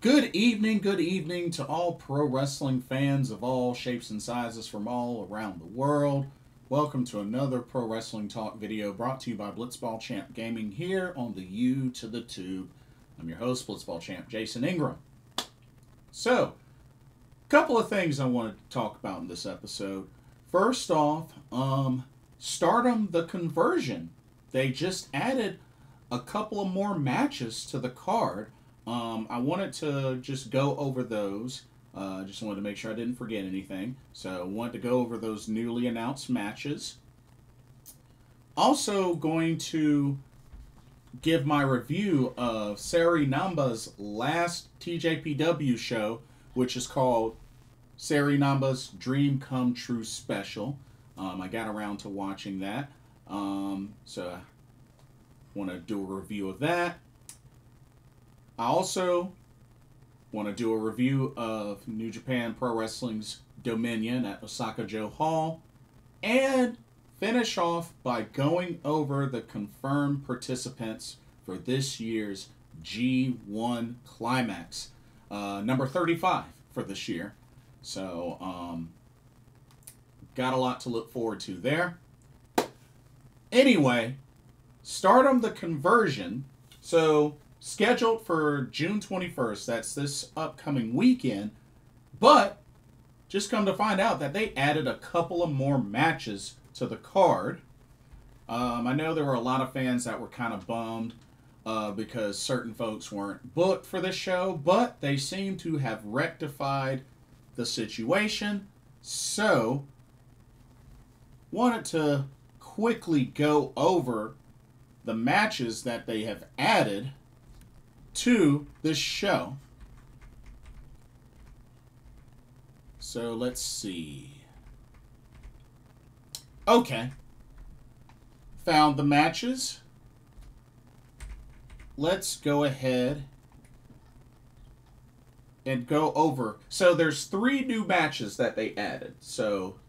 Good evening to all pro wrestling fans of all shapes and sizes from all around the world. Welcome to another Pro Wrestling Talk video brought to you by Blitzball Champ Gaming here on the U to the Tube. I'm your host, Blitzball Champ Jason Ingram. So, a couple of things I wanted to talk about in this episode. First off, Stardom the Conversion. They just added a couple of more matches to the card. I wanted to just go over those. Just wanted to make sure I didn't forget anything. So I wanted to go over those newly announced matches. Also going to give my review of Sayuri Namba's last TJPW show, which is called Sayuri Namba's Dream Come True Special. I got around to watching that. So I want to do a review of that. I also want to do a review of New Japan Pro Wrestling's Dominion at Osaka-jo Hall. And finish off by going over the confirmed participants for this year's G1 Climax. Number 35 for this year. So, got a lot to look forward to there. Anyway, Stardom the Conversion. So, scheduled for June 21st. That's this upcoming weekend. But, just come to find out that they added a couple of more matches to the card. I know there were a lot of fans that were kind of bummed because certain folks weren't booked for this show, but they seem to have rectified the situation. So, wanted to quickly go over the matches that they have added to this show. So let's see. Okay. Found the matches. Let's go ahead and go over. So there's 3 new matches that they added. So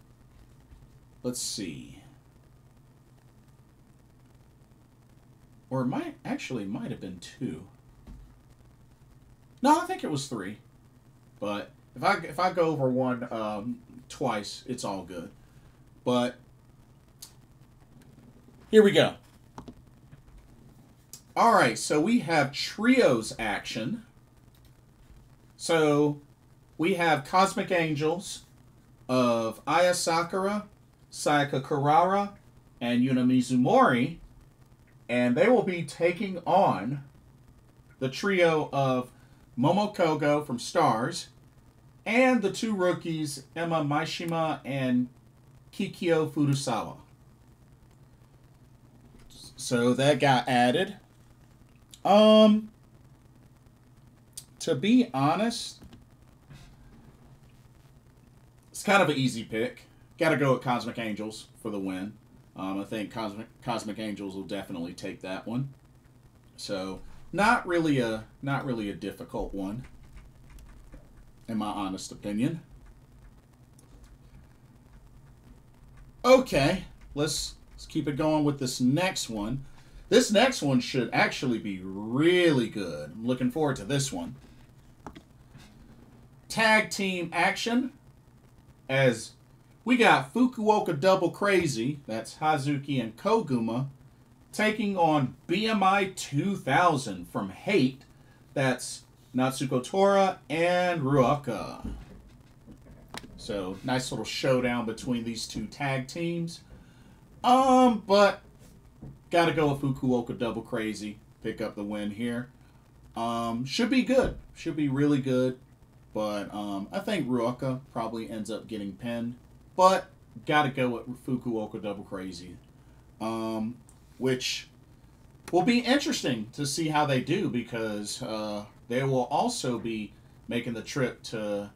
let's see. Or it might have been 2. No, I think it was 3. But if I go over one twice, it's all good. But here we go. All right, so we have trios action. So we have Cosmic Angels of Aya Sakura, Sayaka Kurara, and Yuna Mizumori, and they will be taking on the trio of Momo Kohgo from Stars, and the 2 rookies, Maishima and Kikyo Furusawa. So that got added. To be honest, it's kind of an easy pick. Gotta go with Cosmic Angels for the win. I think Cosmic Angels will definitely take that one. So not really a difficult one, in my honest opinion. Okay, let's keep it going with this next one. This next one should actually be really good. I'm looking forward to this one. Tag team action, as we got Fukuoka Double Crazy, that's Hazuki and Koguma, taking on BMI 2000 from Hate, that's Natsuko, Tora, and Ruaka. So, nice little showdown between these 2 tag teams. But gotta go with Fukuoka Double Crazy. Pick up the win here. Should be good. Should be really good. But I think Ruaka probably ends up getting pinned. But gotta go with Fukuoka Double Crazy. Which will be interesting to see how they do, because they will also be making the trip to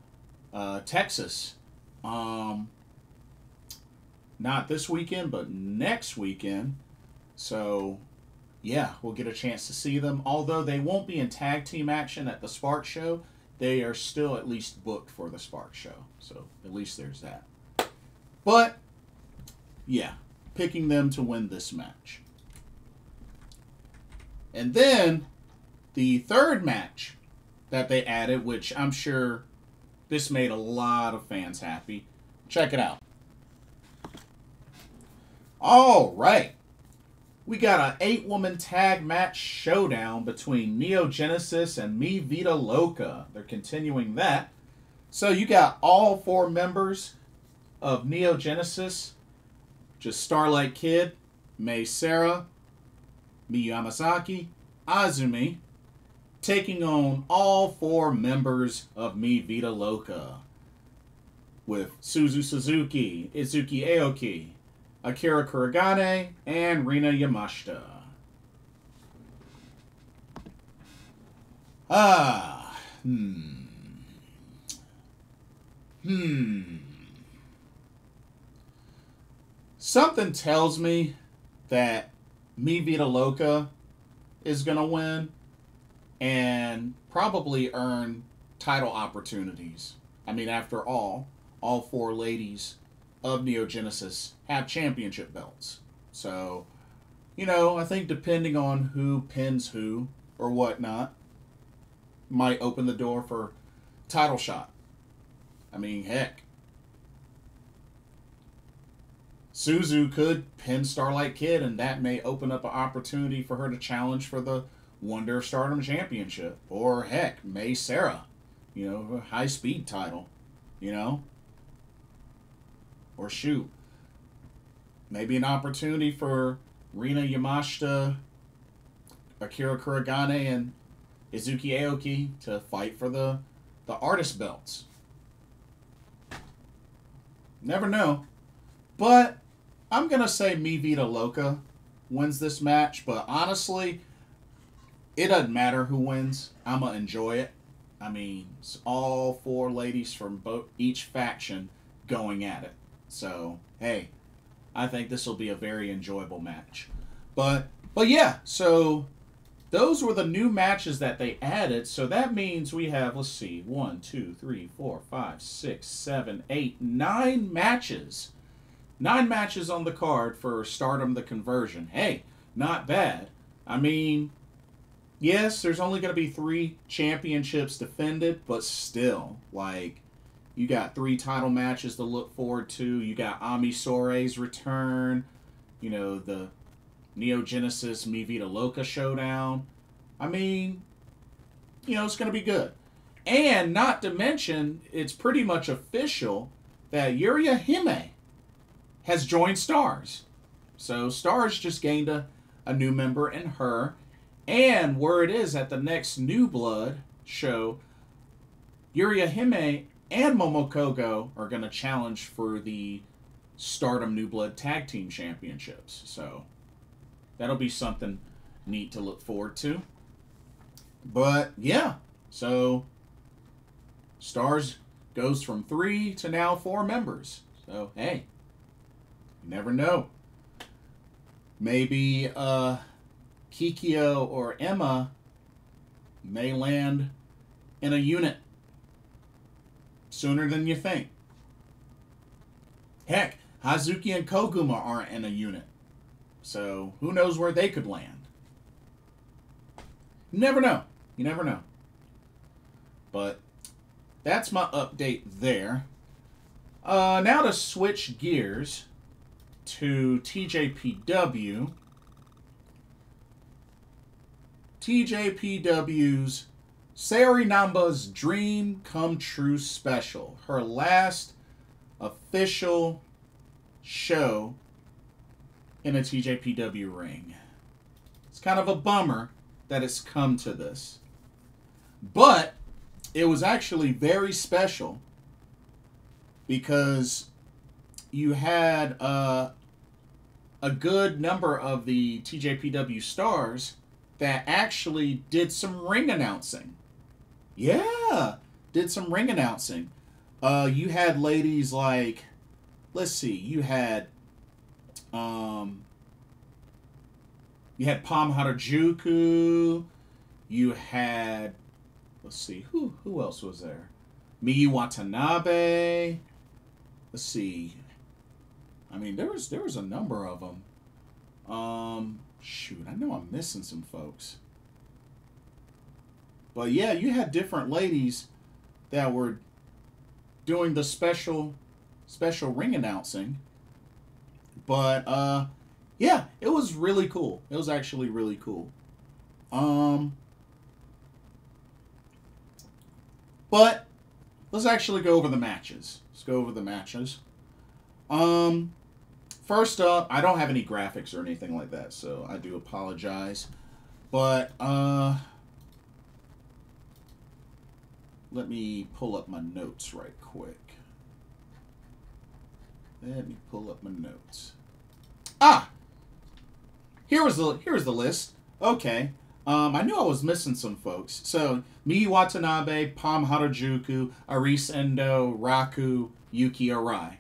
Texas. Not this weekend, but next weekend. So, yeah, we'll get a chance to see them. Although they won't be in tag team action at the Spark Show, they are still at least booked for the Spark Show. So, at least there's that. But, yeah, picking them to win this match. And then, the third match that they added, which I'm sure this made a lot of fans happy. Check it out. All right. We got an 8-woman tag match showdown between Neo Genesis and Mi Vida Loca. They're continuing that. So you got all 4 members of Neo Genesis, just Starlight Kid, Seira, Miyu Amasaki, Azumi, taking on all 4 members of Mi Vida Loca, with Suzu Suzuki, Itsuki Aoki, Akira Kurogane, and Rina Yamashita. Something tells me that Mi Vida Loca is going to win and probably earn title opportunities. I mean, after all 4 ladies of Neo Genesis have championship belts. So, I think depending on who pins who or whatnot, might open the door for title shot. I mean, heck. Suzu could pin Starlight Kid, and that may open up an opportunity for her to challenge for the Wonder of Stardom Championship. Or, heck, Seira. A high-speed title. Or shoot. Maybe an opportunity for Rina Yamashita, Akira Kurogane, and Itsuki Aoki to fight for the artist belts. Never know. But I'm going to say Mi Vida Loca wins this match. But honestly, it doesn't matter who wins. I'm going to enjoy it. I mean, it's all 4 ladies from each faction going at it. So, hey, I think this will be a very enjoyable match. But yeah, so those were the new matches that they added. So that means we have, let's see, 1, 2, 3, 4, 5, 6, 7, 8, 9 matches. 9 matches on the card for Stardom the Conversion. Hey, not bad. I mean, yes, there's only going to be 3 championships defended, but still, you got 3 title matches to look forward to. You got Ami Sorei's return. The Neo Genesis Mi Vida Loca showdown. I mean, it's going to be good. And not to mention, it's pretty much official that Yuria Hime has joined Stars. So Stars just gained a new member in her. And word is at the next New Blood show, Yuria Hime and Momo Kohgo are going to challenge for the Stardom New Blood Tag Team Championships. So that'll be something neat to look forward to. But yeah, so Stars goes from 3 to now 4 members. So hey, you never know. Maybe Kikyo or Emma may land in a unit sooner than you think. Heck, Hazuki and Koguma aren't in a unit. So, who knows where they could land. You never know. You never know. But, that's my update there. Now to switch gears to TJPW. TJPW's Sayuri Namba's Dream Come True special. Her last official show in a TJPW ring. It's kind of a bummer that it's come to this. But it was actually very special because you had a good number of the TJPW stars that actually did some ring announcing. Yeah, did some ring announcing. You had ladies like, let's see, you had Pam Harajuku, you had, let's see, who else was there? Miyu Watanabe. Let's see. I mean, there was a number of them. Shoot, I know I'm missing some folks. But yeah, you had different ladies that were doing the special ring announcing. But yeah, it was really cool. It was actually really cool. But let's actually go over the matches. Let's go over the matches. First up, I don't have any graphics or anything like that, so I do apologize. But let me pull up my notes right quick. Let me pull up my notes. Ah! Here was the list. Okay. I knew I was missing some folks. So, Miyu Watanabe, Pam Harajuku, Aris Endo, Raku, Yuki Arai.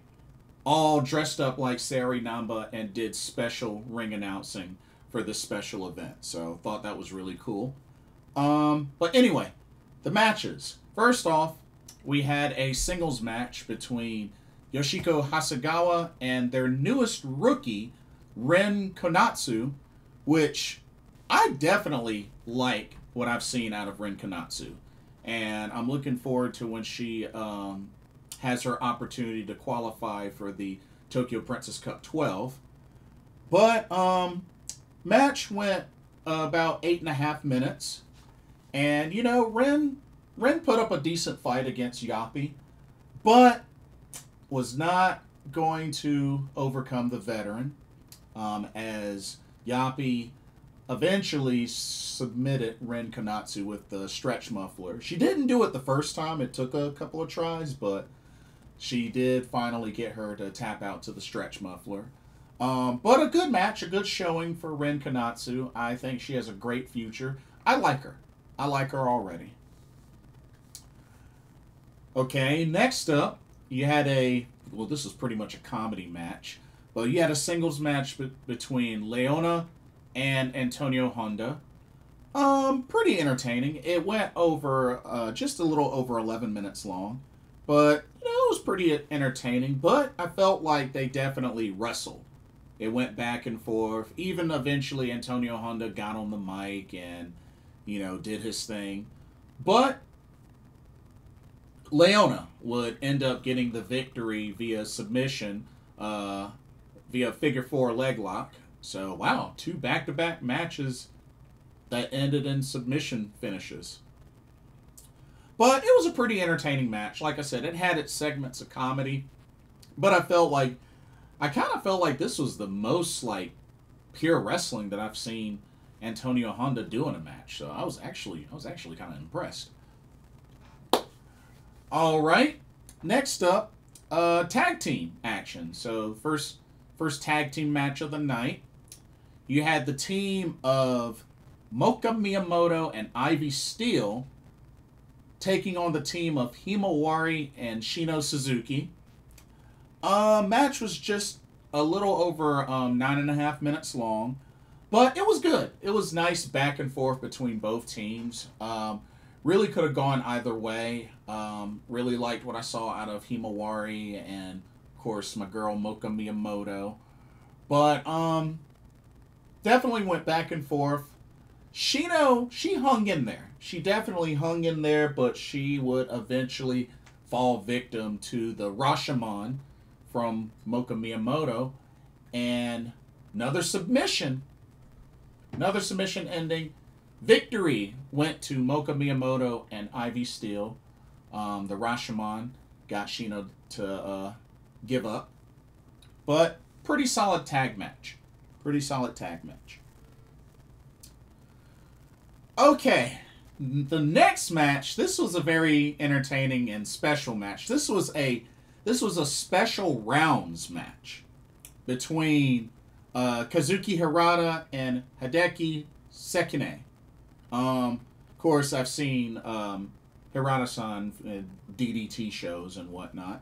All dressed up like Sayuri Namba and did special ring announcing for this special event. So, thought that was really cool. But anyway, the matches. First off, we had a singles match between Yoshiko Hasegawa and their newest rookie, Ren Konatsu, which I definitely like what I've seen out of Ren Konatsu. And I'm looking forward to when she has her opportunity to qualify for the Tokyo Princess Cup 12. But match went about 8.5 minutes. And, you know, Ren put up a decent fight against Yappy, but was not going to overcome the veteran, as Yappy eventually submitted Ren Konatsu with the stretch muffler. She didn't do it the first time. It took a couple of tries, but she did finally get her to tap out to the stretch muffler. But a good match, a good showing for Ren Konatsu. I think she has a great future. I like her. I like her already. Okay, next up, you had well, this is pretty much a comedy match, but you had a singles match between Leona and Antonio Honda. Pretty entertaining. It went over just a little over 11 minutes long, but you know, it was pretty entertaining. But I felt like they definitely wrestled. It went back and forth. Even eventually, Antonio Honda got on the mic and, you know, did his thing. But Leona would end up getting the victory via submission, via figure 4 leg lock. So, wow, 2 back-to-back matches that ended in submission finishes. But it was a pretty entertaining match. Like I said, it had its segments of comedy, but I kind of felt like this was the most, like, pure wrestling that I've seen Antonio Honda do in a match. So I was actually kind of impressed. All right, next up, tag team action. So first tag team match of the night, you had the team of Moka Miyamoto and Ivy Steele taking on the team of Himawari and Shino Suzuki. Match was just a little over 9.5 minutes long, but it was good. It was nice back and forth between both teams. Really could have gone either way. Really liked what I saw out of Himawari and, of course, my girl Moka Miyamoto. But definitely went back and forth. Shino, she hung in there. She definitely hung in there, but she would eventually fall victim to the Rashomon from Moka Miyamoto. And another submission ending. Victory went to Moka Miyamoto and Ivy Steele. The Rashomon got Shino to give up. But pretty solid tag match. Okay, the next match, this was a very entertaining and special match. This was a special rounds match between Kazuki Hirata and Hideki Sekine. Of course, I've seen Hirata-san in DDT shows and whatnot.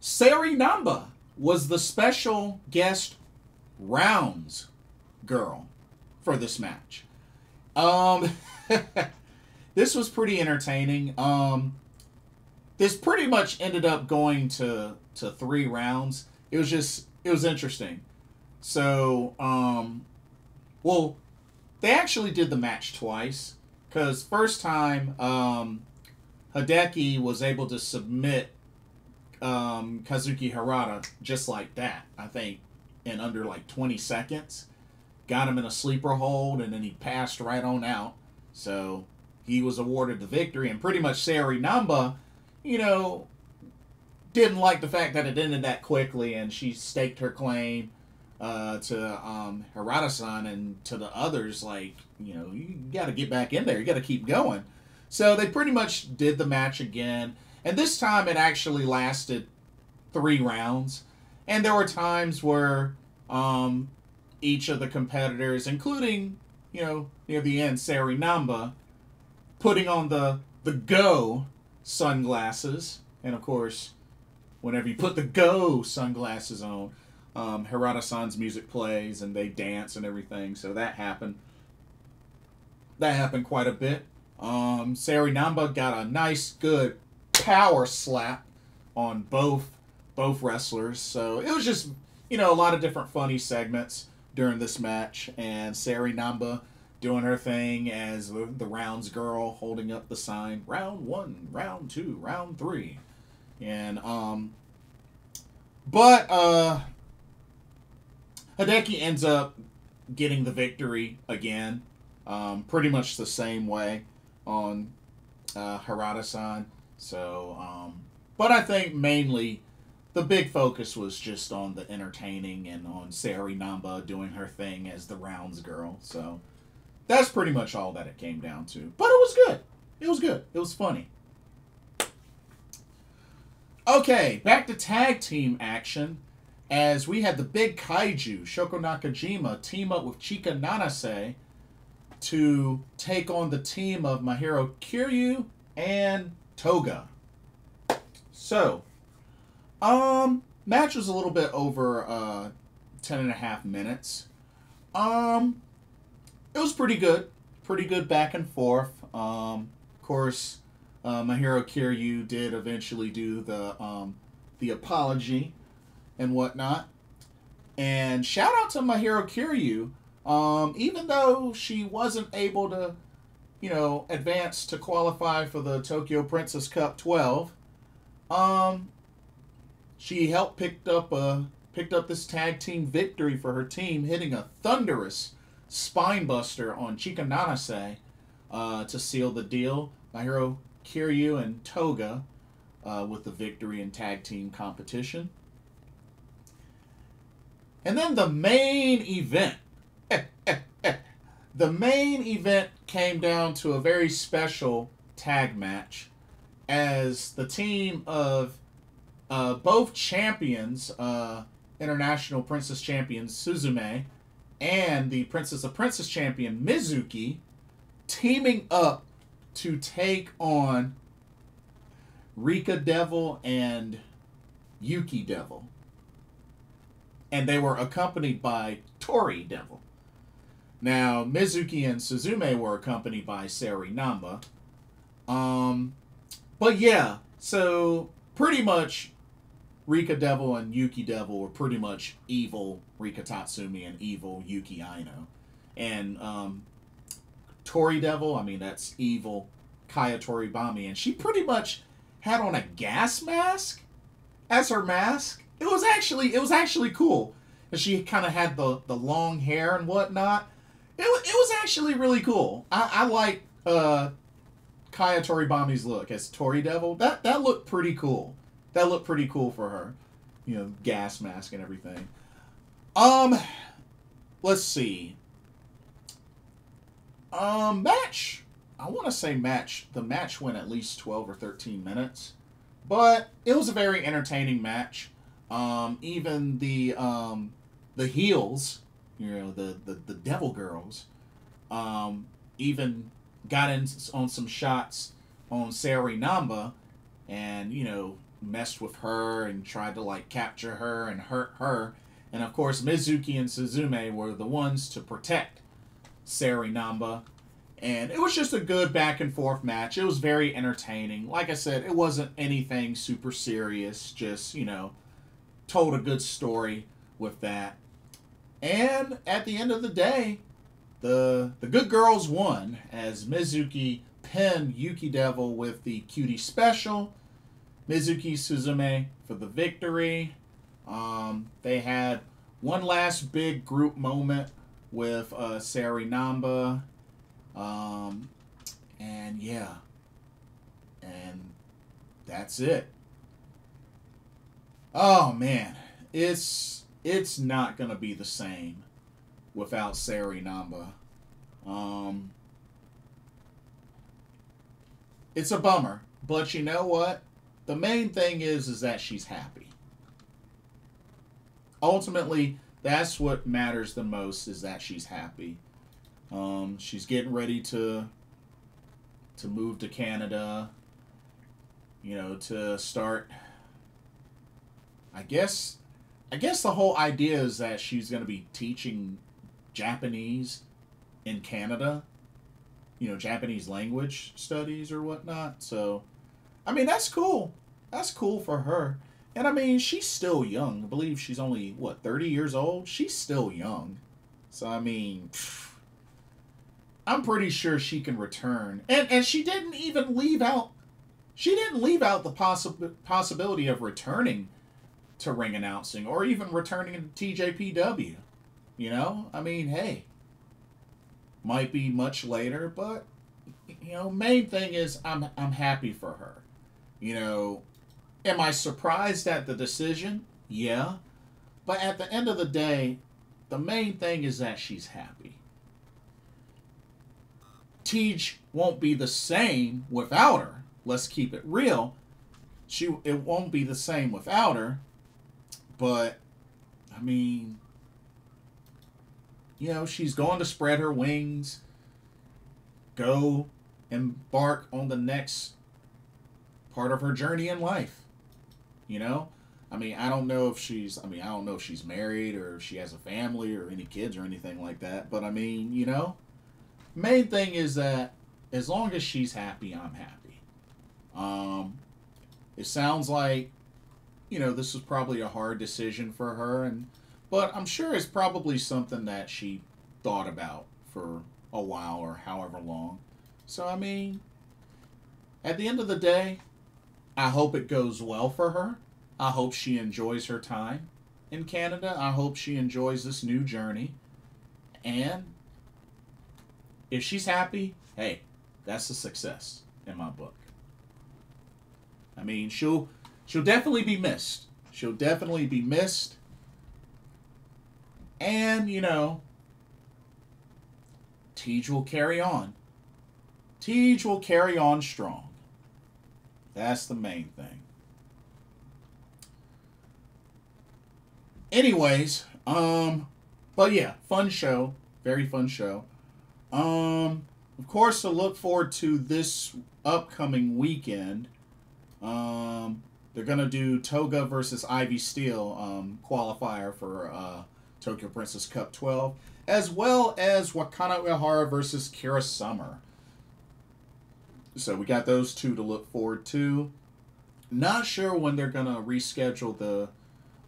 Sayuri Namba was the special guest rounds girl for this match. This was pretty entertaining. This pretty much ended up going to 3 rounds. It was interesting. So, well, they actually did the match twice. Because first time, Hideki was able to submit Kazuki Harada just like that, I think, in under like 20 seconds. Got him in a sleeper hold, and then he passed right on out. So he was awarded the victory, and pretty much Sayuri Namba, you know, didn't like the fact that it ended that quickly, and she staked her claim to Harada-san and to the others, like, you know, you got to get back in there. You got to keep going. So they pretty much did the match again, and this time it actually lasted 3 rounds, and there were times where each of the competitors, including, you know, near the end, Sayuri Namba, putting on the Go sunglasses, and of course, whenever you put the Go sunglasses on, Harada-san's music plays and they dance and everything, so that happened. That happened quite a bit. Sayuri Namba got a nice, good power slap on both wrestlers, so it was just, you know, a lot of different funny segments during this match, and Sayuri Namba doing her thing as the rounds girl, holding up the sign, round 1, round 2, round 3. And but Hideki ends up getting the victory again, pretty much the same way on Harada-san. So but I think mainly the big focus was just on the entertaining and on Sayuri Namba doing her thing as the rounds girl. So that's pretty much all that it came down to. But it was good. It was good. It was funny. Okay, back to tag team action, as we had the big kaiju, Shoko Nakajima, team up with Chika Nanase to take on the team of Mahiro Kiryu and Toga. So, match was a little bit over 10.5 minutes. It was pretty good. Pretty good back and forth. Of course, Mahiro Kiryu did eventually do the apology and whatnot. And shout out to Mahiro Kiryu. Even though she wasn't able to, you know, advance to qualify for the Tokyo Princess Cup 12, she helped picked up this tag team victory for her team, hitting a thunderous spinebuster on Chika Nanase to seal the deal. Mahiro Kiryu and Toga with the victory in tag team competition. And then the main event. The main event came down to a very special tag match, as the team of both champions, International Princess Champion Suzume and the Princess of Princess Champion Mizuki, teaming up to take on Rika Devil and Yuki Devil. And they were accompanied by Tori Devil. Now, Mizuki and Suzume were accompanied by Sayuri Namba. But yeah, so pretty much Rika Devil and Yuki Devil were pretty much evil Rika Tatsumi and evil Yuki Aino. And Tori Devil, I mean, that's evil Kaya Toribami. And she pretty much had on a gas mask as her mask. It was actually cool. And she kind of had the long hair and whatnot. It was actually really cool. I like Kaya Toribami's look as Tori Devil. That looked pretty cool. That looked pretty cool for her. You know, gas mask and everything. Let's see. Match. I want to say match. The match went at least 12 or 13 minutes. But it was a very entertaining match. Even the heels, you know, the Devil Girls, even got in on some shots on Sayuri Namba, and, you know, messed with her and tried to, like, capture her and hurt her. And of course, Mizuki and Suzume were the ones to protect Sayuri Namba. And it was just a good back and forth match. It was very entertaining. Like I said, it wasn't anything super serious. Just, you know, told a good story with that. And at the end of the day, the good girls won as Mizuki pinned Yuki Devil with the cutie special. Mizuki Suzume for the victory. They had one last big group moment with Sayuri Namba. And yeah. And that's it. Oh man. It's not gonna be the same without Sayuri Namba. It's a bummer. But you know what? The main thing is that she's happy. Ultimately, that's what matters the most, is that she's happy. She's getting ready to move to Canada, you know, to start. I guess the whole idea is that she's going to be teaching Japanese in Canada, you know, Japanese language studies or whatnot. So, I mean, that's cool. That's cool for her. And I mean, she's still young. I believe she's only, what, 30 years old? She's still young. So, I mean, I'm pretty sure she can return. And she didn't even leave out, the possibility of returning to ring announcing or even returning to TJPW. You know? I mean, hey, might be much later, but, you know, main thing is I'm happy for her. You know, am I surprised at the decision? Yeah. But at the end of the day, the main thing is that she's happy. Tej won't be the same without her. Let's keep it real. It won't be the same without her. But, I mean, you know, she's going to spread her wings, go embark on the next part of her journey in life. You know? I mean, I don't know if she's married or if she has a family or any kids or anything like that. But, I mean, you know, main thing is that as long as she's happy, I'm happy. It sounds like, you know, this is probably a hard decision for her, but I'm sure it's probably something that she thought about for a while or however long. So, I mean, at the end of the day, I hope it goes well for her. I hope she enjoys her time in Canada. I hope she enjoys this new journey. And if she's happy, hey, that's a success in my book. I mean, she'll definitely be missed. She'll definitely be missed. And, you know, Tej will carry on. Tej will carry on strong. That's the main thing. Anyways, but yeah, fun show. Very fun show. Of course, to look forward to this upcoming weekend, they're going to do Toga versus Ivy Steel qualifier for Tokyo Princess Cup 12, as well as Wakana Uehara versus Kira Summer. So we got those two to look forward to. Not sure when they're going to reschedule the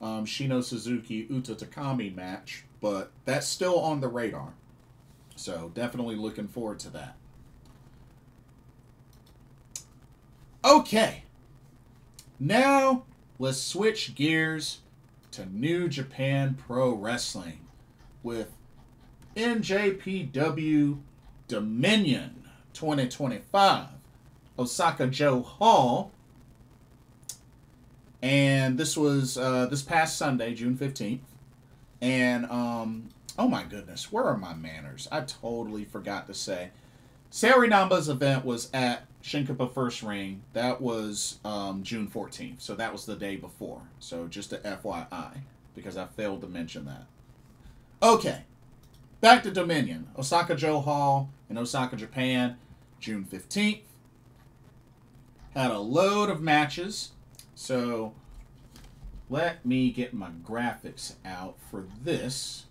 Shino Suzuki Uta Takami match, but that's still on the radar. So definitely looking forward to that. Okay. Now, let's switch gears to New Japan Pro Wrestling with NJPW Dominion 2025, Osaka Joe Hall. And this was this past Sunday, June 15th. And, oh my goodness, where are my manners? I totally forgot to say. Sayuri Namba's event was at Shinjuku First Ring. That was June 14th. So that was the day before. So just a FYI, because I failed to mention that. Okay. Back to Dominion. Osaka Joe Hall in Osaka, Japan, June 15th. Had a load of matches. So let me get my graphics out for this.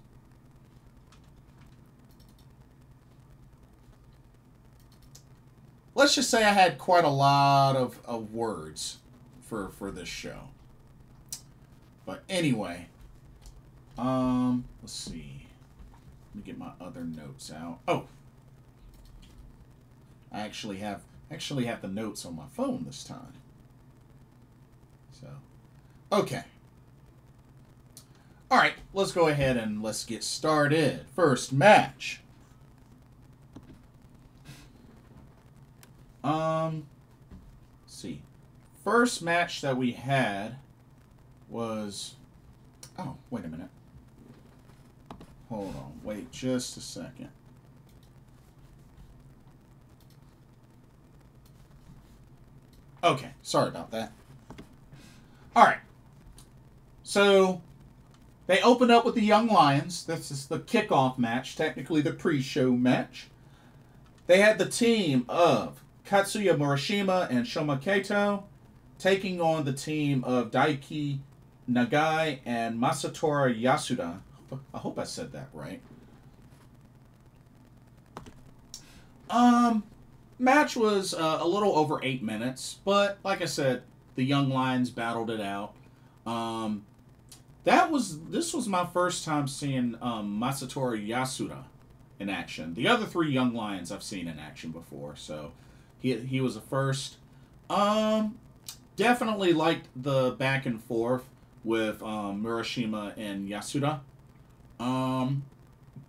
Let's just say I had quite a lot of words for this show. But anyway, let's see. Let me get my other notes out. Oh, I actually have the notes on my phone this time. So, okay. All right, let's go ahead and let's get started. First match. Let's see. First match that we had was... Oh, wait a minute. Hold on. Wait just a second. Okay, sorry about that. Alright. So, they opened up with the Young Lions. This is the kickoff match, technically the pre-show match. They had the team of Katsuya Murashima and Shoma Kato taking on the team of Daiki Nagai and Masatora Yasuda. I hope I said that right. Match was a little over 8 minutes, but like I said, the Young Lions battled it out. This was my first time seeing Masatora Yasuda in action. The other 3 Young Lions I've seen in action before, so he was the first. Definitely liked the back and forth with Murashima and Yasuda.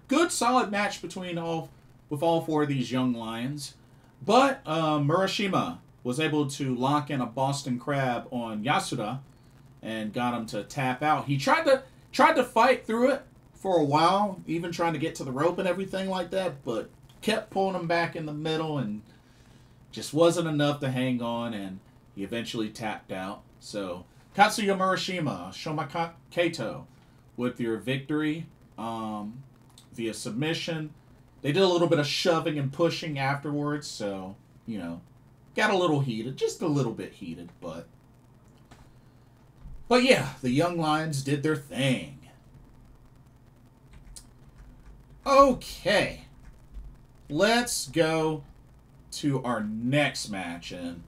Good solid match between all 4 of these Young Lions. But Murashima was able to lock in a Boston Crab on Yasuda and got him to tap out. He tried to fight through it for a while, even trying to get to the rope and everything like that, but kept pulling him back in the middle and just wasn't enough to hang on, and he eventually tapped out. So Katsuya Murashima, Shoma Kato with your victory via submission. They did a little bit of shoving and pushing afterwards, so, you know, got a little heated. Just a little bit heated, but yeah, the Young Lions did their thing. Okay. Let's go to our next match, and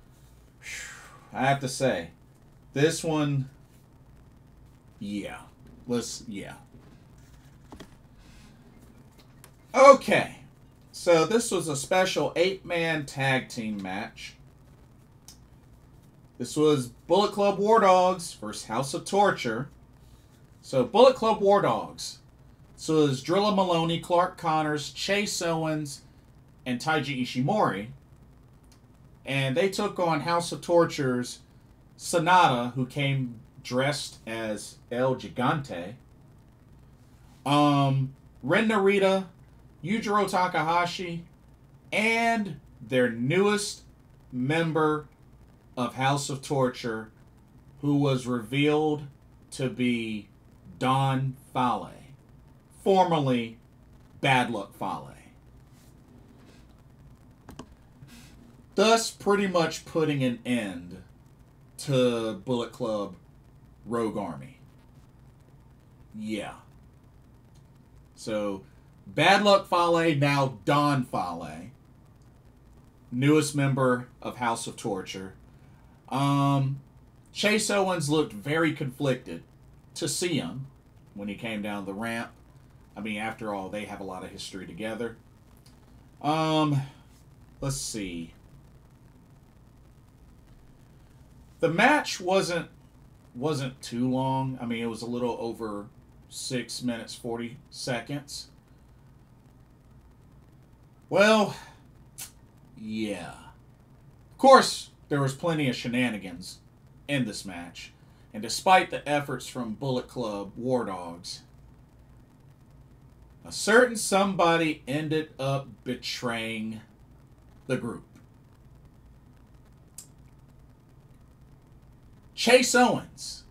I have to say, this one, yeah. Okay, so this was a special 8-man tag team match. This was Bullet Club War Dogs versus House of Torture. So Bullet Club War Dogs. So it was Drilla Maloney, Clark Connors, Chase Owens, and Taiji Ishimori. And they took on House of Torture's Sonata, who came dressed as El Gigante. Ren Narita, Yujiro Takahashi, and their newest member of House of Torture, who was revealed to be Don Fale, formerly Bad Luck Fale. Thus pretty much putting an end to Bullet Club Rogue Army. Yeah. So, Bad Luck Fale, now Don Fale. Newest member of House of Torture. Chase Owens looked very conflicted to see him when he came down the ramp. I mean, after all, they have a lot of history together. Let's see. The match wasn't too long. I mean, it was a little over 6 minutes, 40 seconds. Well, yeah. Of course, there was plenty of shenanigans in this match. And despite the efforts from Bullet Club War Dogs, a certain somebody ended up betraying the group. Chase Owens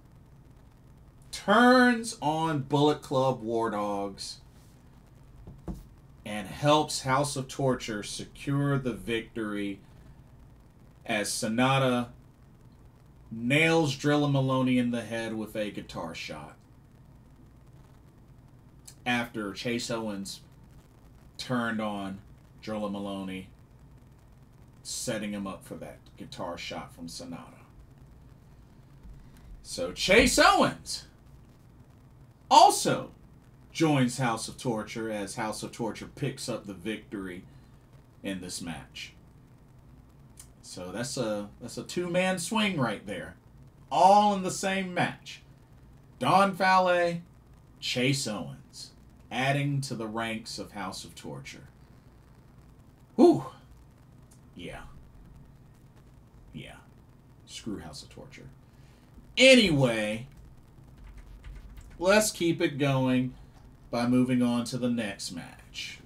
turns on Bullet Club War Dogs and helps House of Torture secure the victory as Sonata nails Drilla Maloney in the head with a guitar shot. After Chase Owens turned on Drilla Maloney, setting him up for that guitar shot from Sonata. So Chase Owens also joins House of Torture as House of Torture picks up the victory in this match. So that's a two-man swing right there. All in the same match. Don Fale, Chase Owens, adding to the ranks of House of Torture. Whew. Yeah. Yeah. Screw House of Torture. Anyway, let's keep it going by moving on to the next match.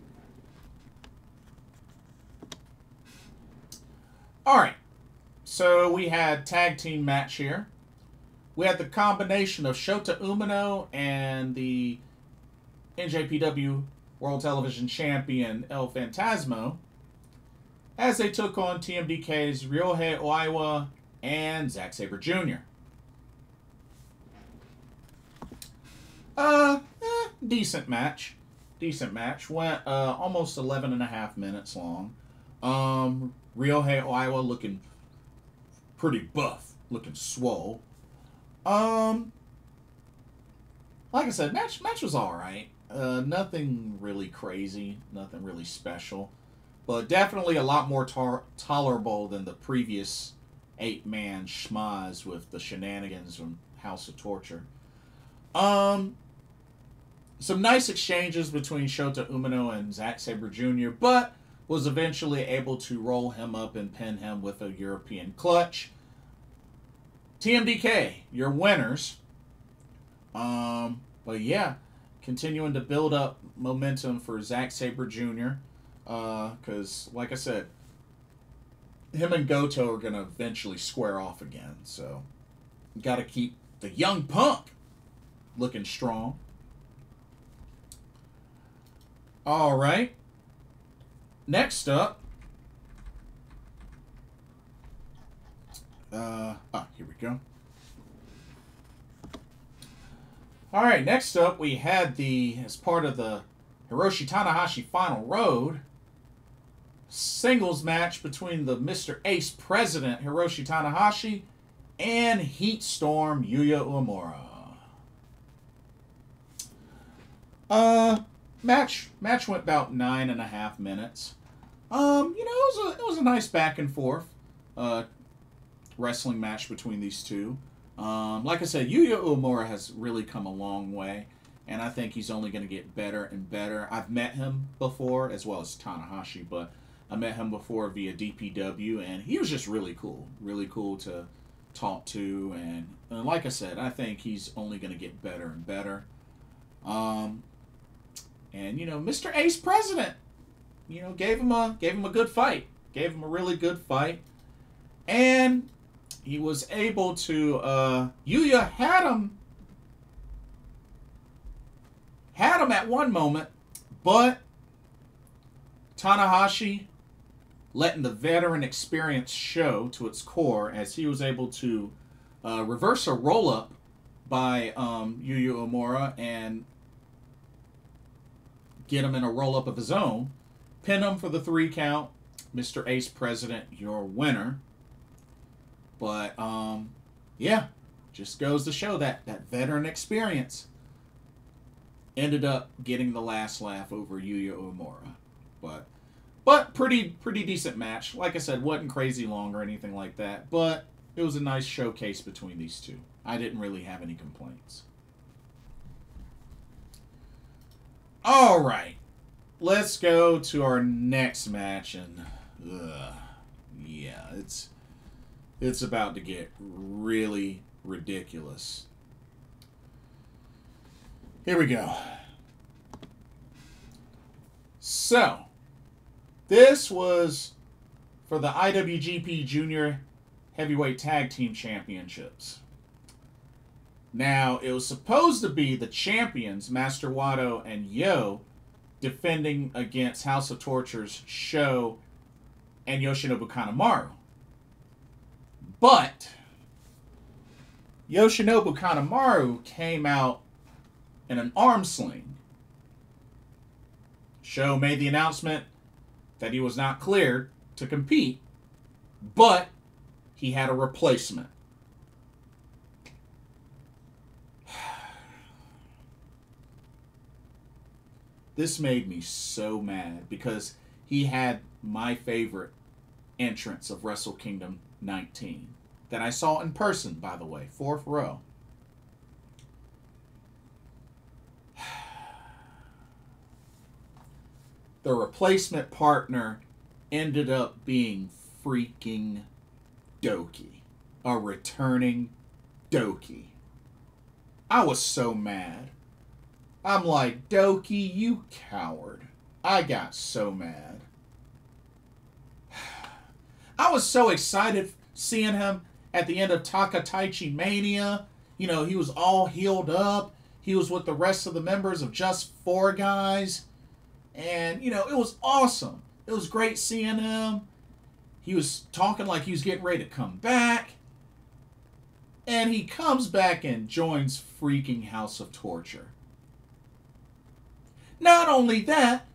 Alright. So we had tag team match here. We had the combination of Shota Umino and the NJPW World Television Champion El Phantasmo as they took on TMDK's Ryohei Oiwa and Zack Sabre Jr. Decent match. Decent match. Went almost 11.5 minutes long. Ryohei Oiwa looking pretty buff. Looking swole. Like I said, match was alright. Nothing really crazy. Nothing really special. But definitely a lot more tolerable than the previous 8-man schmaz with the shenanigans from House of Torture. Some nice exchanges between Shota Umino and Zack Sabre Jr., but was eventually able to roll him up and pin him with a European clutch. TMDK, your winners. But yeah, continuing to build up momentum for Zack Sabre Jr. Because, like I said, him and Goto are going to eventually square off again. So, got to keep the young punk looking strong. All right. Next up. Here we go. All right, next up we had as part of the Hiroshi Tanahashi Final Road, singles match between the Mr. Ace President Hiroshi Tanahashi and Heat Storm Yuya Uemura. Match went about 9.5 minutes. It was a nice back and forth wrestling match between these two. Like I said, Yuya Uemura has really come a long way, and I think he's only going to get better and better. I've met him before, as well as Tanahashi, but I met him before via DPW, and he was just really cool to talk to, and like I said, I think he's only going to get better and better. And Mr. Ace President, gave him a good fight, gave him a really good fight, and he was able to, Yuya had him at one moment, but Tanahashi letting the veteran experience show to its core as he was able to reverse a roll-up by Yuya Uemura and get him in a roll-up of his own, pin him for the 3 count. Mr. Ace President, your winner. But, yeah, just goes to show that veteran experience ended up getting the last laugh over Yuya Uemura. But pretty decent match. Like I said, wasn't crazy long or anything like that, but it was a nice showcase between these two. I didn't really have any complaints. All right, let's go to our next match, and yeah, it's about to get really ridiculous. Here we go. So, this was for the IWGP Junior Heavyweight Tag Team Championships. Now, it was supposed to be the champions, Master Wato and Yo, defending against House of Torture's Sho and Yoshinobu Kanemaru. But Yoshinobu Kanemaru came out in an arm sling. Sho made the announcement that he was not cleared to compete, but he had a replacement. This made me so mad because he had my favorite entrance of Wrestle Kingdom 19 that I saw in person, by the way, 4th row. The replacement partner ended up being freaking Doki, a returning Doki. I was so mad. I'm like, Doki, you coward. I got so mad. I was so excited seeing him at the end of Takataichi Mania. You know, he was all healed up. He was with the rest of the members of Just 4 Guys. And, you know, it was awesome. It was great seeing him. He was talking like he was getting ready to come back. And he comes back and joins freaking House of Torture. Not only that,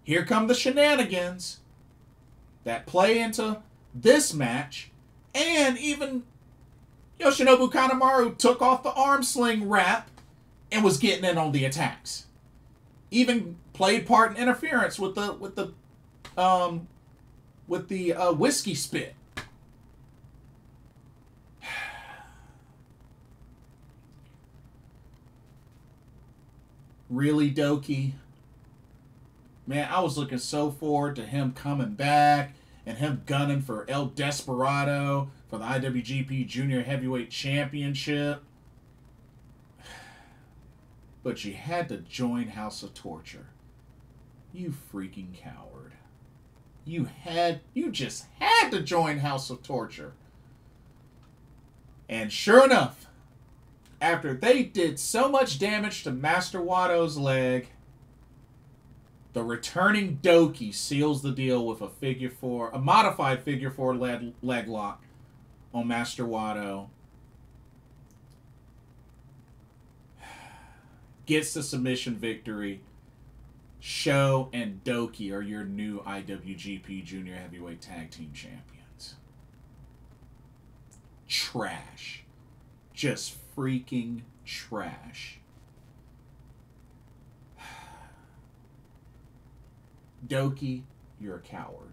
here come the shenanigans that play into this match. And even Yoshinobu Kanemaru took off the arm sling wrap and was getting in on the attacks. Even played part in interference with the whiskey spit. Really, Doki? Man, I was looking so forward to him coming back and him gunning for El Desperado for the IWGP Junior Heavyweight Championship. But you had to join House of Torture. You freaking coward. You just had to join House of Torture. And sure enough, after they did so much damage to Master Wado's leg, the returning Doki seals the deal with a modified figure 4 leg lock on Master Wado. Gets the submission victory. Sho and Doki are your new IWGP Junior Heavyweight Tag Team Champions. Trash. Just freaking trash. Doki, you're a coward.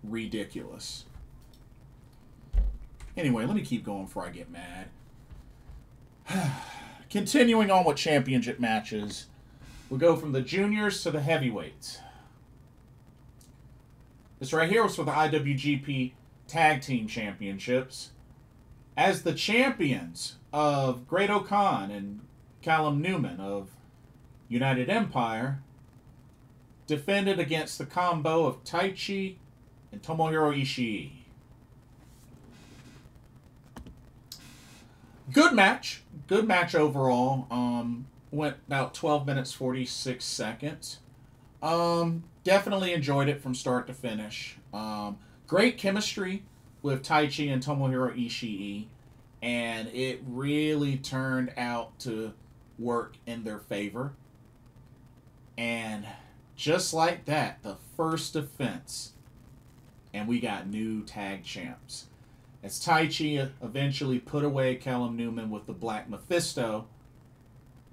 Ridiculous. Anyway, let me keep going before I get mad. Continuing on with championship matches, we'll go from the juniors to the heavyweights. This right here was for the IWGP Tag Team Championships. As the champions of Great Okan and Callum Newman of United Empire defended against the combo of Taichi and Tomohiro Ishii. Good match. Good match overall. Went about 12 minutes, 46 seconds. Definitely enjoyed it from start to finish. Great chemistry with Taichi and Tomohiro Ishii. And it really turned out to work in their favor. And just like that, the first defense. And we got new tag champs. As Taichi eventually put away Callum Newman with the Black Mephisto,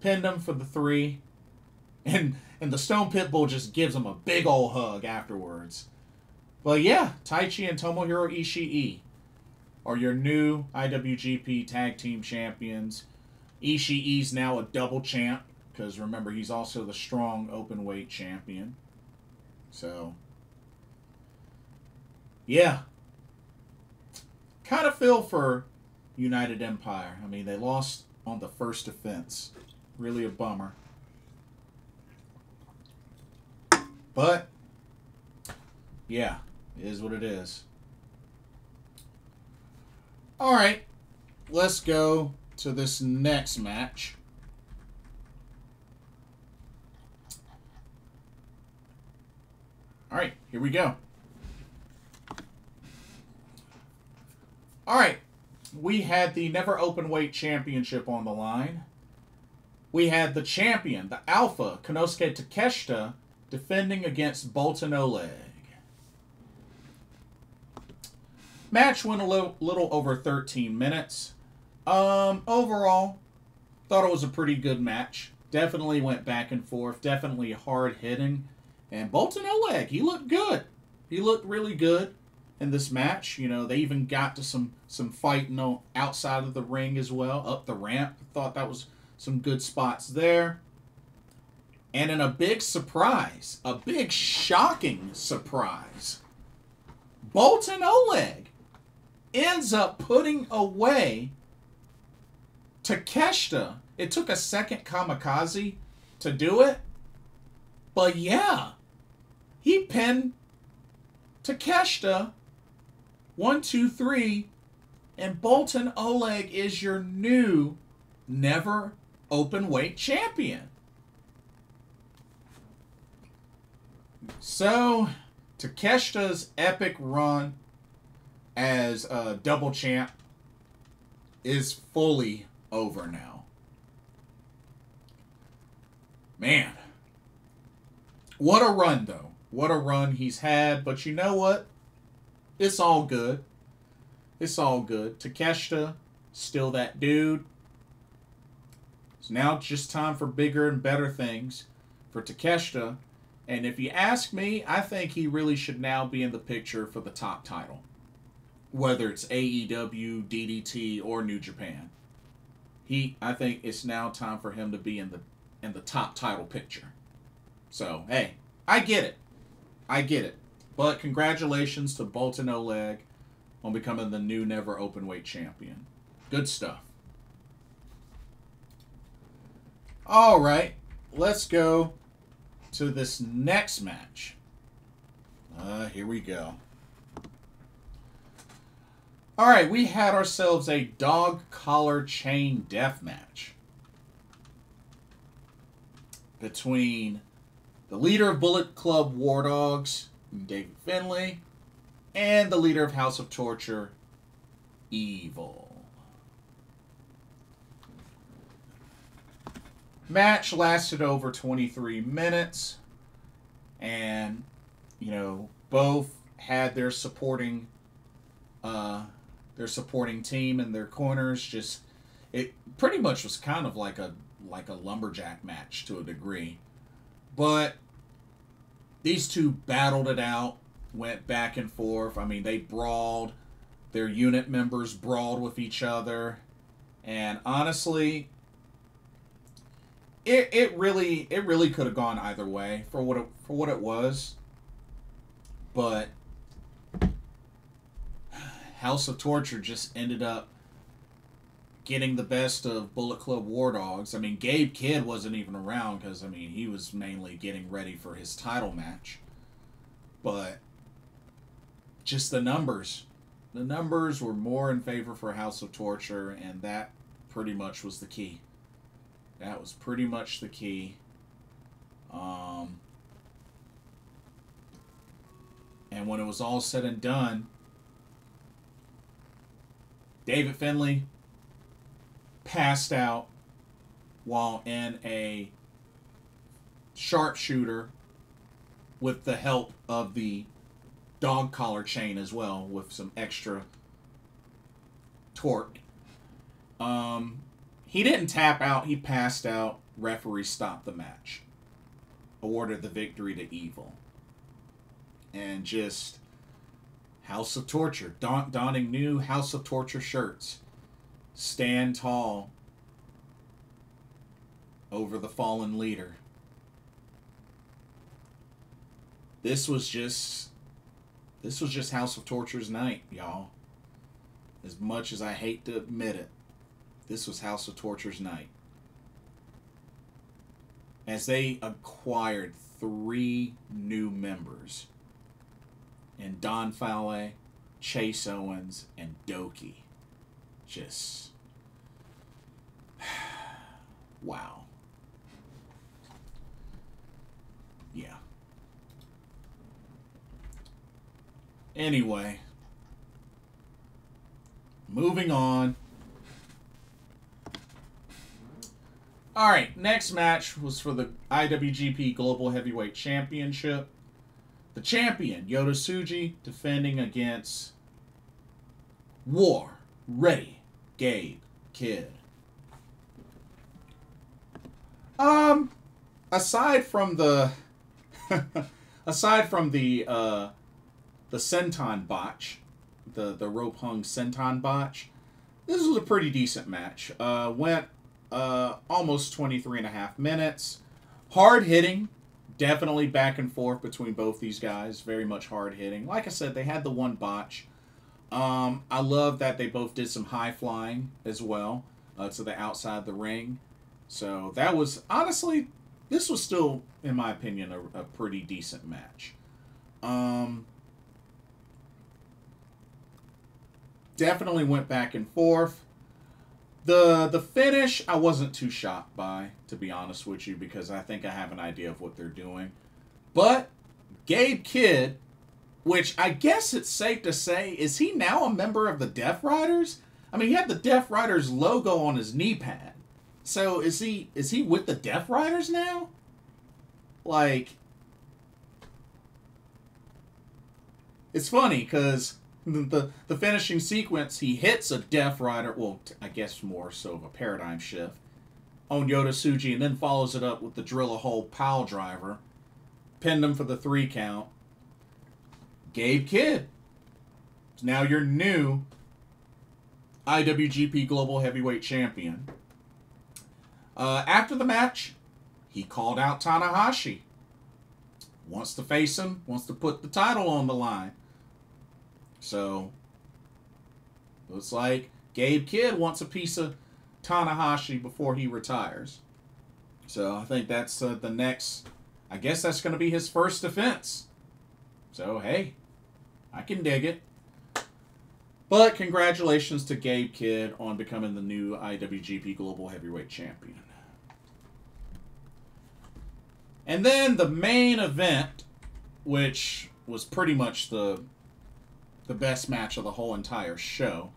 pinned him for the 3, and the Stone Pitbull just gives him a big old hug afterwards. But yeah, Taichi and Tomohiro Ishii are your new IWGP Tag Team Champions. Ishii's now a double champ, because remember, he's also the strong openweight champion. So, yeah. Kind of feel for United Empire. I mean, they lost on the first defense. Really a bummer. But, yeah, it is what it is. Alright, let's go to this next match. Alright, here we go. Alright, we had the Never Openweight Championship on the line. We had the champion, the Alpha, Konosuke Takeshita, defending against Bolton Oleg. Match went a little over 13 minutes. Overall, Thought it was a pretty good match. Definitely went back and forth. Definitely hard hitting. And Boltin Oleg, he looked good. He looked really good in this match. You know, they even got to some fighting outside of the ring as well, up the ramp. Thought that was some good spots there. And in a big surprise, a big shocking surprise, Boltin Oleg ends up putting away Takeshita. It took a second kamikaze to do it. But yeah, he pinned Takeshita 1, 2, 3. And Boltin Oleg is your new never open weight champion. So, Takeshita's epic run as a double champ is fully over now. Man. What a run, though. What a run he's had. But you know what? It's all good. It's all good. Takeshita, still that dude. So now it's just time for bigger and better things for Takeshita. And if you ask me, I think he really should now be in the picture for the top title. Whether it's AEW, DDT, or New Japan. I think it's now time for him to be in the top title picture. So, hey, I get it. I get it. But congratulations to Boltin Oleg on becoming the new never openweight champion. Good stuff. All right, let's go to this next match. Here we go. All right, we had ourselves a dog collar chain death match between the leader of Bullet Club War Dogs, David Finlay, and the leader of House of Torture, Evil. Match lasted over 23 minutes, and, you know, both had their supporting team in their corners. It pretty much was kind of like a lumberjack match to a degree. But these two battled it out, went back and forth. I mean, they brawled. Their unit members brawled with each other. And honestly, it really could have gone either way for what it was. But House of Torture just ended up getting the best of Bullet Club War Dogs. I mean, Gabe Kidd wasn't even around because, I mean, he was mainly getting ready for his title match. But just the numbers. The numbers were more in favor for House of Torture, and that pretty much was the key. That was pretty much the key. And when it was all said and done, David Finlay passed out while in a sharpshooter with the help of the dog collar chain as well, with some extra torque. He didn't tap out. He passed out. Referee stopped the match. Awarded the victory to Evil. And just House of Torture. Donning new House of Torture shirts. Stand tall over the fallen leader. This was just House of Torture's night, y'all. As much as I hate to admit it, this was House of Torture's night. As they acquired 3 new members in Don Fale, Chase Owens, and Doki. Just wow. Yeah. Anyway, moving on. All right, next match was for the IWGP Global Heavyweight Championship. The champion, Yota Tsuji, defending against War Ready Gabe Kidd. Um, aside from the aside from the senton botch, the rope hung senton botch, this was a pretty decent match. Went almost 23 and a half minutes. Hard hitting, definitely back and forth between both these guys. Very much hard hitting. Like I said, they had the one botch. I love that they both did some high flying as well to the outside the ring. So that was, honestly, this was still, in my opinion, a pretty decent match. Definitely went back and forth. The finish, I wasn't too shocked by, to be honest with you, because I think I have an idea of what they're doing. But Gabe Kidd, which I guess it's safe to say, is he now a member of the Death Riders? I mean, he had the Death Riders logo on his knee pad. So is he with the Death Riders now? Like, it's funny because the finishing sequence, he hits a Death Rider, well, I guess more so of a paradigm shift, on Yota Tsuji, and then follows it up with the drill-a-hole pile driver, pinned him for the 3 count. Gabe Kidd is now your new IWGP Global Heavyweight Champion. After the match, he called out Tanahashi. Wants to face him, wants to put the title on the line. So, looks like Gabe Kidd wants a piece of Tanahashi before he retires. So, I think that's the next, I guess that's going to be his first defense. So, hey, I can dig it. But congratulations to Gabe Kidd on becoming the new IWGP Global Heavyweight Champion. And then the main event, which was pretty much the best match of the whole entire show,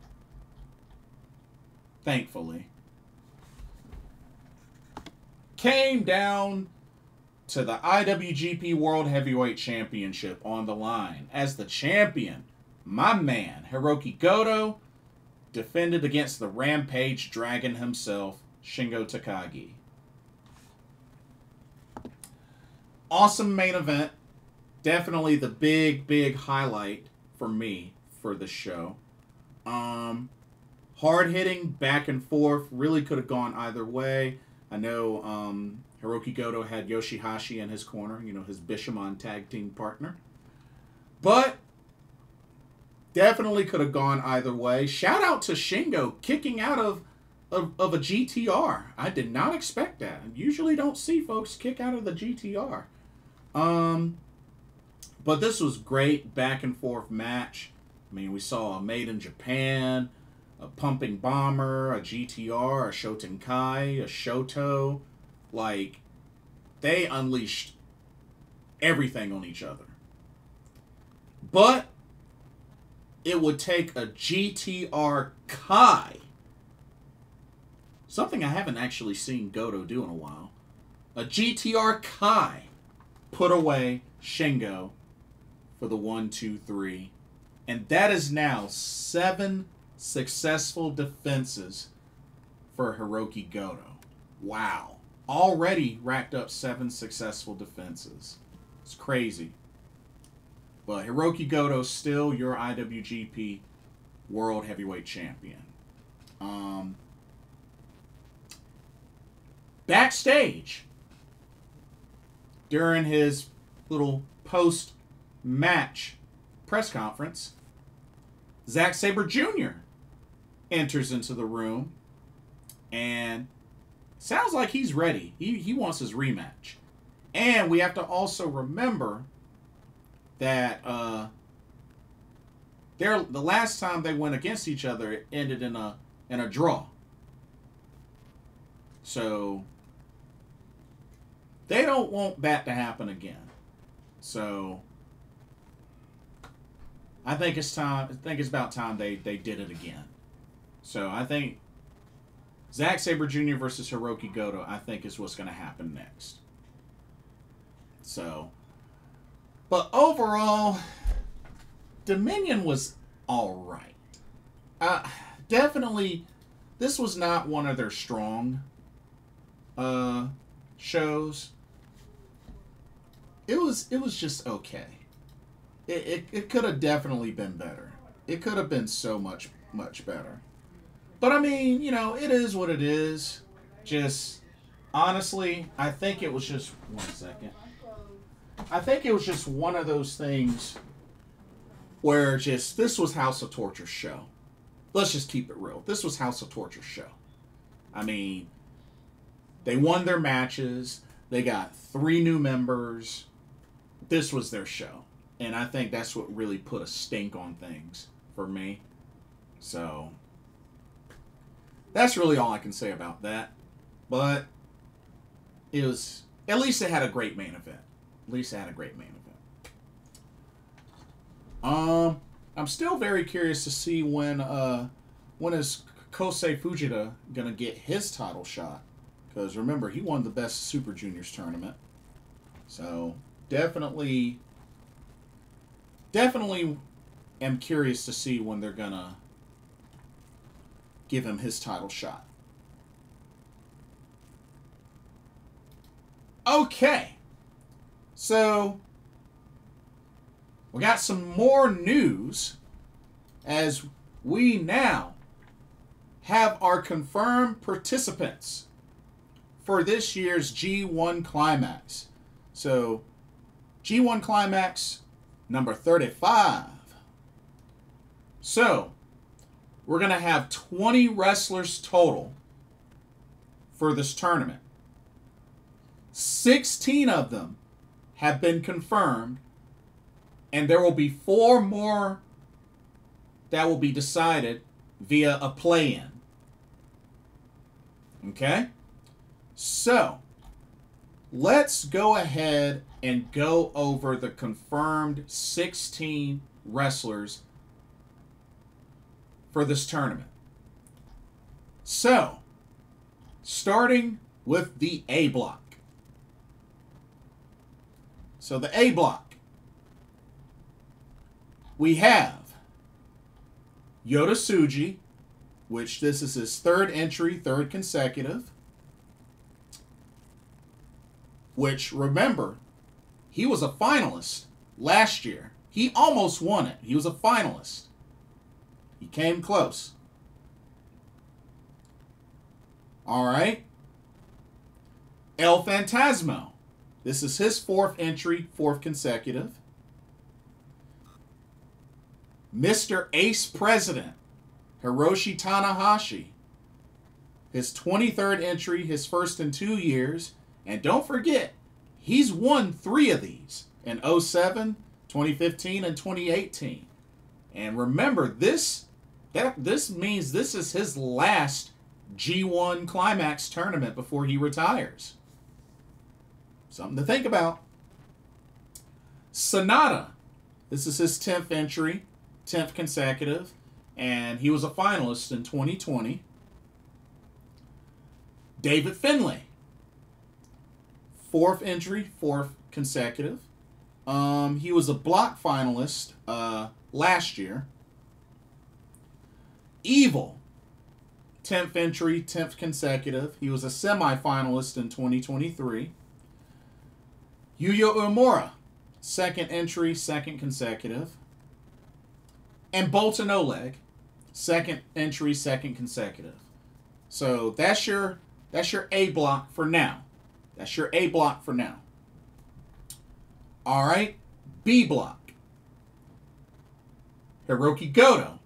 thankfully, came down to the IWGP World Heavyweight Championship on the line. As the champion, my man, Hiroki Goto, defended against the Rampage Dragon himself, Shingo Takagi. Awesome main event. Definitely the big highlight for me for the show. Hard hitting, back and forth. Really could have gone either way. I know Hiroki Goto had Yoshihashi in his corner, you know, his Bishamon tag team partner. But definitely could have gone either way. Shout out to Shingo kicking out of a GTR. I did not expect that. I usually don't see folks kick out of the GTR. But this was great back and forth match. I mean, we saw a Made in Japan, a Pumping Bomber, a GTR, a Shotenkai, a Shoto. Like, they unleashed everything on each other. But it would take a GTR Kai, something I haven't actually seen Goto do in a while, a GTR Kai, put away Shingo for the 1, 2, 3. And that is now 7 successful defenses for Hiroki Goto. Wow. Already racked up 7 successful defenses. It's crazy. But Hiroki Goto's still your IWGP World Heavyweight Champion. Backstage, during his little post-match press conference, Zack Sabre Jr. enters into the room and sounds like he's ready. He wants his rematch. And we have to also remember that the last time they went against each other, it ended in a draw. So they don't want that to happen again. So I think it's time. I think it's about time they did it again. So I think Zack Sabre Jr. versus Hiroki Goto, I think, is what's going to happen next. So, but overall, Dominion was all right. Definitely, this was not one of their strong shows, it was just okay. It could have definitely been better. It could have been so much better. But I mean, you know, it is what it is. Just honestly, I think it was just 1 second. I think it was just one of those things where just this was House of Torture's show. Let's just keep it real. This was House of Torture's show. I mean, they won their matches. They got 3 new members. This was their show. And I think that's what really put a stink on things for me. So, that's really all I can say about that. But, it was, at least it had a great main event. At least it had a great main event. I'm still very curious to see when is Kosei Fujita gonna get his title shot. Because remember, he won the Best Super Juniors tournament. So, definitely am curious to see when they're gonna give him his title shot. Okay. So, we got some more news as we now have our confirmed participants for this year's G1 Climax. So, G1 Climax number 35. So, we're going to have 20 wrestlers total for this tournament. 16 of them have been confirmed, and there will be 4 more that will be decided via a play-in. Okay? So, let's go ahead and go over the confirmed 16 wrestlers for this tournament. So, starting with the A block. So, the A block. We have Yota Tsuji, which this is his 3rd entry, 3rd consecutive. Which, remember, he was a finalist last year. He almost won it. He was a finalist. He came close. All right. El Phantasmo. This is his 4th entry, 4th consecutive. Mr. Ace President, Hiroshi Tanahashi. His 23rd entry, his 1st in 2 years. And don't forget, he's won 3 of these in 07, 2015, and 2018. And remember, this means this is his last G1 Climax tournament before he retires. Something to think about. Sonata. This is his 10th entry, 10th consecutive, and he was a finalist in 2020. David Finlay. 4th entry, 4th consecutive. He was a block finalist last year. Evil. 10th entry, 10th consecutive. He was a semi-finalist in 2023. Yuya Uemura. 2nd entry, 2nd consecutive. And Bolton Oleg. 2nd entry, 2nd consecutive. So that's your A block for now. That's your A block for now. All right, B block. Hiroki Goto.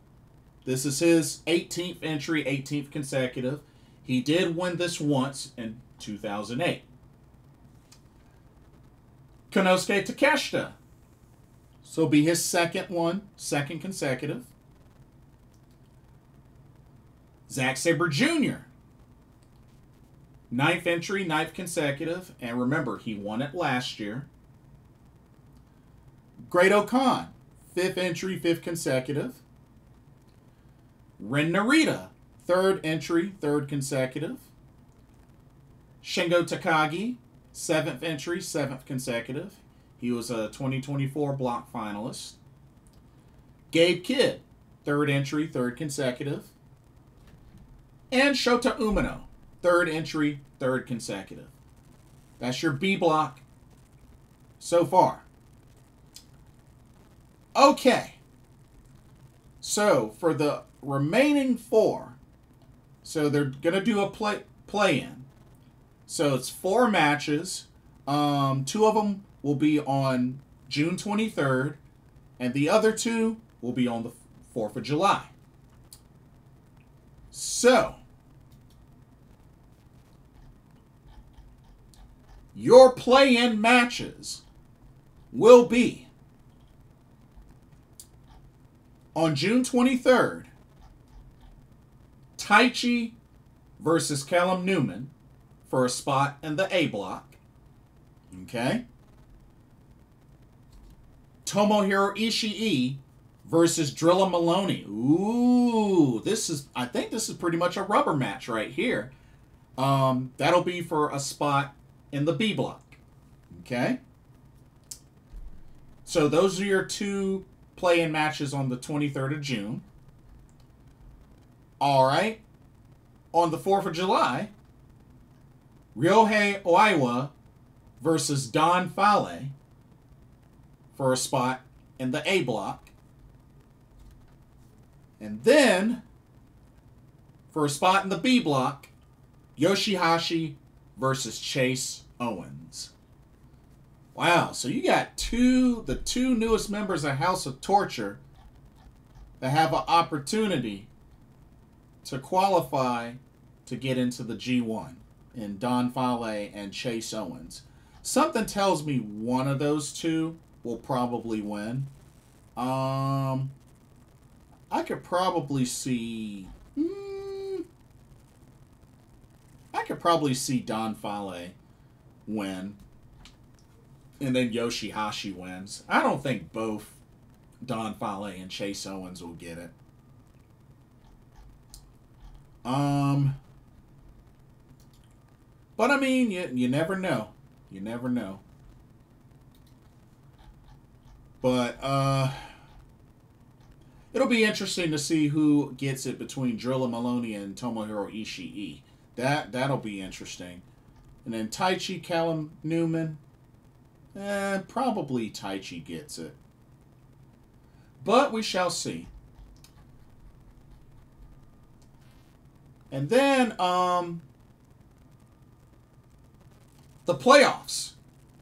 This is his 18th entry, 18th consecutive. He did win this once in 2008. Konosuke Takeshita. So it'll be his 2nd one, 2nd consecutive. Zack Sabre Jr. 9th entry, 9th consecutive. And remember, he won it last year. Great Khan. 5th entry, 5th consecutive. Ren Narita. 3rd entry, 3rd consecutive. Shingo Takagi. 7th entry, 7th consecutive. He was a 2024 block finalist. Gabe Kidd. 3rd entry, 3rd consecutive. And Shota Umino. 3rd entry, 3rd consecutive. That's your B block so far. Okay. So, for the remaining 4, so they're going to do a play-in. So, it's 4 matches. 2 of them will be on June 23rd, and the other 2 will be on the 4th of July. So, your play-in matches will be on June 23rd, Taichi versus Callum Newman for a spot in the A block. Okay. Tomohiro Ishii versus Drilla Maloney. Ooh, I think this is pretty much a rubber match right here. That'll be for a spot in the B block. Okay. So those are your 2 play-in matches on the 23rd of June. All right. On the 4th of July, Ryohei Oiwa versus Don Fale for a spot in the A block. And then, for a spot in the B block, Yoshihashi versus Chase Owens. Wow, so you got the two newest members of House of Torture that have an opportunity to qualify to get into the G1 in Don Fale and Chase Owens. Something tells me one of those 2 will probably win. I could probably see Don Fale win. And then Yoshihashi wins. I don't think both Don Fale and Chase Owens will get it. But I mean, you never know. You never know. But it'll be interesting to see who gets it between Drilla Maloney and Tomohiro Ishii. That'll be interesting. And then Taichi, Callum Newman. Probably Taichi gets it. But we shall see. And then, the playoffs.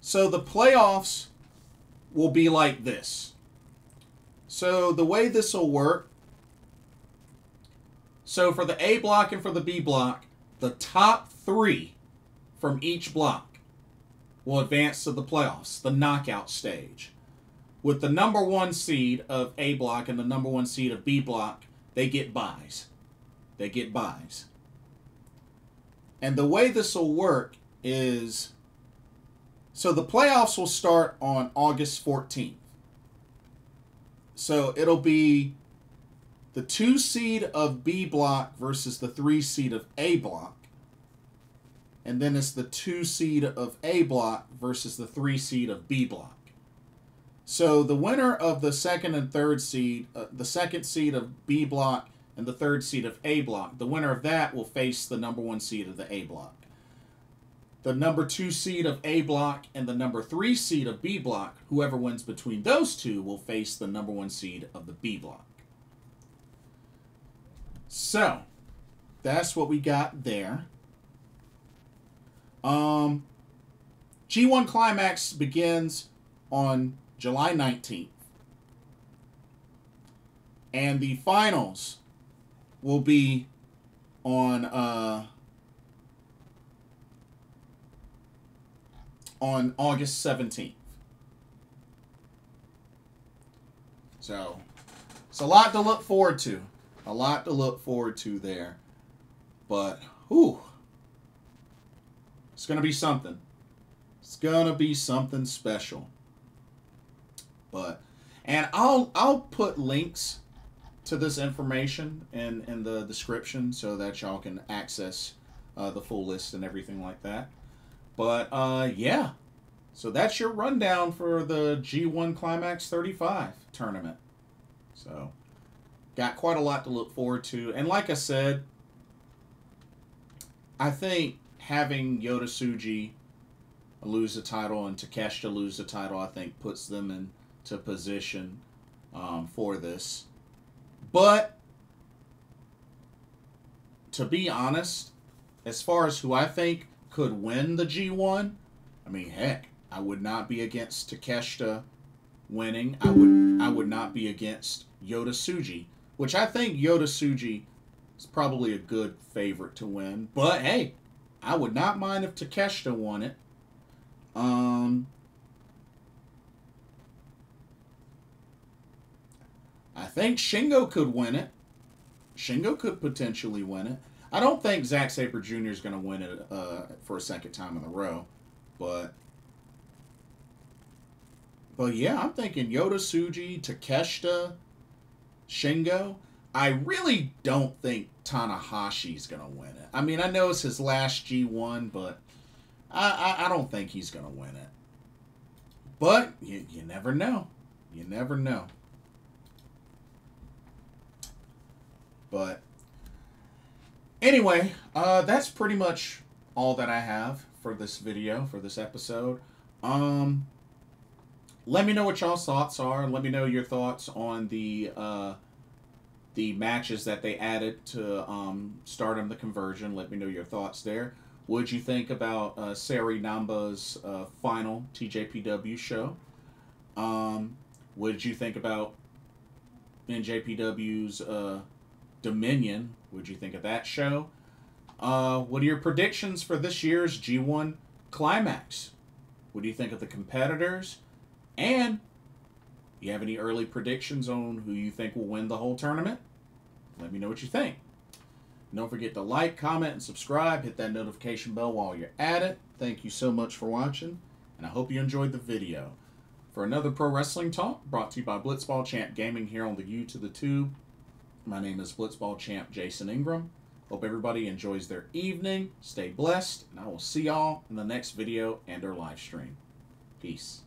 So the playoffs will be like this. So the way this will work. So for the A block and for the B block, the top 3 from each block will advance to the playoffs, the knockout stage. With the number 1 seed of A block and the number 1 seed of B block, they get buys. They get buys. And the way this will work is, so the playoffs will start on August 14th. So it'll be the 2 seed of B block versus the 3 seed of A block. And then it's the 2 seed of A block versus the 3 seed of B block. So the winner of the 2nd and 3rd seed, the 2nd seed of B block and the 3rd seed of A block, the winner of that will face the number 1 seed of the A block. The number 2 seed of A block and the number 3 seed of B block, whoever wins between those 2 will face the number 1 seed of the B block. So, that's what we got there. G1 Climax begins on July 19th. And the finals will be on August 17th. So, it's a lot to look forward to. A lot to look forward to there. But, whew. It's going to be something. It's going to be something special. But, and I'll put links to this information in the description so that y'all can access the full list and everything like that. But, yeah. So that's your rundown for the G1 Climax 35 tournament. So, got quite a lot to look forward to. And like I said, I think having Yota Tsuji lose the title and Takeshita lose the title, I think puts them into position for this. But to be honest, as far as who I think could win the G1, I mean, heck, I would not be against Takeshita winning. I would not be against Yota Tsuji, which I think Yota Tsuji is probably a good favorite to win. But hey, I would not mind if Takeshita won it. I think Shingo could win it. Shingo could potentially win it. I don't think Zack Sabre Jr. is going to win it for a second time in a row. But yeah, I'm thinking Yota Tsuji, Takeshita, Shingo. I really don't think Tanahashi's going to win it. I mean, I know it's his last G1, but I don't think he's going to win it. But you never know. You never know. But anyway, that's pretty much all that I have for this video, for this episode. Let me know what y'all's thoughts are. Let me know your thoughts on the matches that they added to Stardom the Conversion. Let me know your thoughts there. What did you think about Sayuri Namba's final TJPW show? What did you think about NJPW's Dominion? What did you think of that show? What are your predictions for this year's G1 Climax? What do you think of the competitors? And you have any early predictions on who you think will win the whole tournament? Let me know what you think. Don't forget to like, comment, and subscribe. Hit that notification bell while you're at it. Thank you so much for watching, and I hope you enjoyed the video. For another Pro Wrestling Talk, brought to you by Blitzball Champ Gaming here on the U to the Tube. My name is Blitzball Champ Jason Ingram. Hope everybody enjoys their evening. Stay blessed, and I will see y'all in the next video and or live stream. Peace.